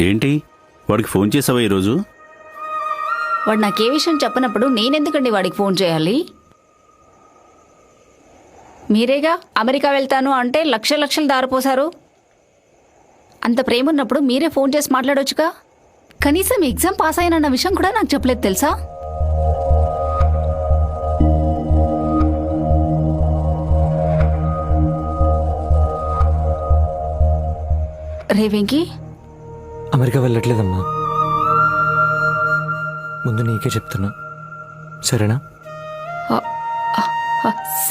ఏంటి వాడికి ఫోన్ చేసావా ఈరోజు? వాడు నాకే విషయం చెప్పనప్పుడు నేనెందుకండి వాడికి ఫోన్ చేయాలి? మీరేగా అమెరికా వెళ్తాను అంటే లక్షలు దారిపోసారు. అంత ప్రేమ ఉన్నప్పుడు మీరే ఫోన్ చేసి మాట్లాడొచ్చుగా. కనీసం ఎగ్జామ్ పాస్ అయినన్న విషయం కూడా నాకు చెప్పలేదు తెలుసా? రే వెంకీ, అమెరికా వెళ్ళట్లేదమ్మా. ముందు నీకే చెప్తున్నా, సరేనా?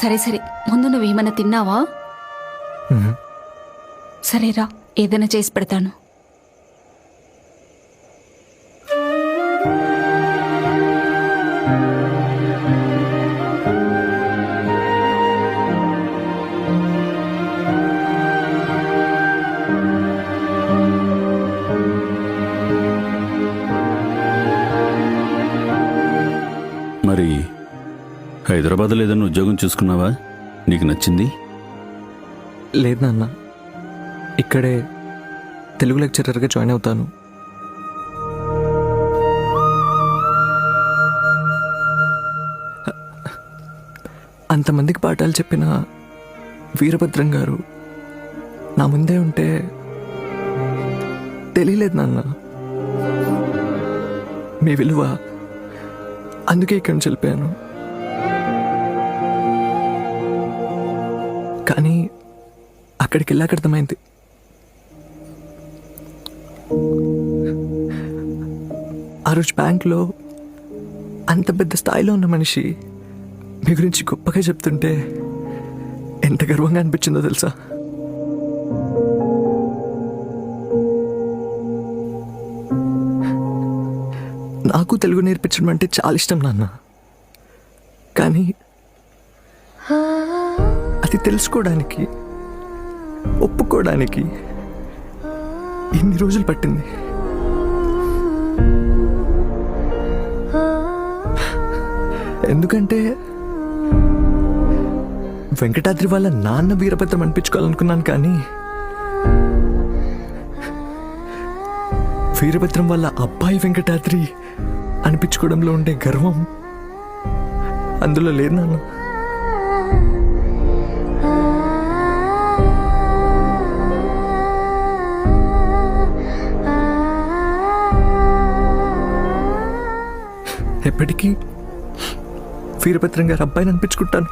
సరే ముందు నువ్వేమైనా తిన్నావా? సరేరా, ఏదైనా చేసి పెడతాను. మరి హైదరాబాద్లో ఏదైనా ఉద్యోగం చూసుకున్నావా? నీకు నచ్చింది? లేదు నాన్న, ఇక్కడే తెలుగు లెక్చరర్గా జాయిన్ అవుతాను. అంతమందికి పాఠాలు చెప్పిన వీరభద్రం గారు నా ముందే ఉంటే తెలియలేదు నాన్న మీ విలువ. అందుకే ఇక్కడి నుంచి వెళ్ళిపోయాను. కానీ అక్కడికి వెళ్ళాక అర్థమైంది, ఆ రోజు బ్యాంక్లో అంత పెద్ద స్థాయిలో ఉన్న మనిషి మీ గురించి గొప్పగా చెప్తుంటే ఎంత గర్వంగా అనిపించిందో తెలుసా? నాకు తెలుగు నేర్పించడం అంటే చాలా ఇష్టం నాన్న. కానీ అది తెలుసుకోవడానికి, ఒప్పుకోవడానికి ఇన్ని రోజులు పట్టింది. ఎందుకంటే వెంకటాద్రి వాళ్ళ నాన్న వీరభద్రం అనిపించుకోవాలనుకున్నాను, కానీ వీరభద్రం వాళ్ళ అబ్బాయి వెంకటాద్రి అనిపించుకోవడంలో ఉండే గర్వం అందులో లేదు నాన్న. ఎప్పటికీ వీరభద్రం గారు అబ్బాయిని అనిపించుకుంటాను.